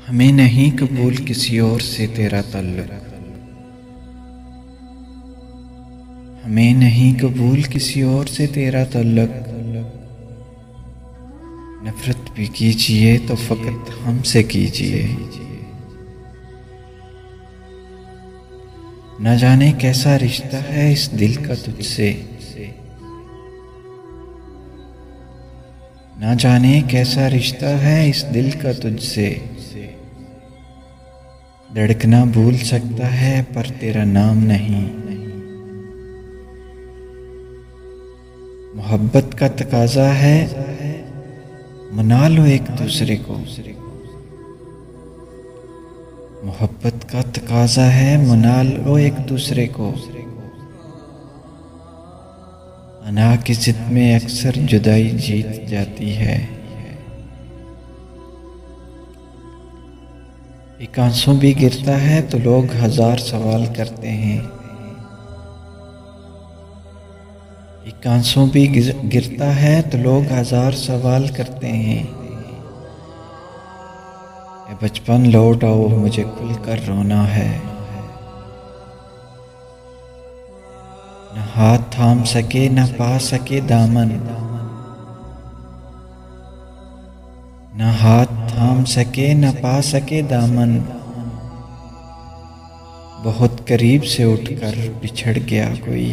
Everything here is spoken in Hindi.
हमें नहीं कबूल किसी और से तेरा ताल्लुक, हमें नहीं कबूल किसी और से तेरा ताल्लुक। नफरत भी कीजिए तो फकत हमसे कीजिए। न जाने कैसा रिश्ता है इस दिल का तुझसे, न जाने कैसा रिश्ता है इस दिल का तुझसे। धड़कना भूल सकता है पर तेरा नाम नहीं। मोहब्बत का तकाजा है मना लो एक दूसरे को। मोहब्बत का तकाजा है मना लो एक दूसरे को। अना की जिद में अक्सर जुदाई जीत जाती है। एक आंसू भी गिरता है तो लोग हजार सवाल करते हैं। एक आंसू भी गिरता है तो लोग हजार सवाल करते हैं। ए बचपन लौट आओ मुझे खुलकर रोना है। न हाथ थाम सके न पा सके दामन, न हाथ थाम सके न पा सके दामन। बहुत करीब से उठकर बिछड़ गया कोई।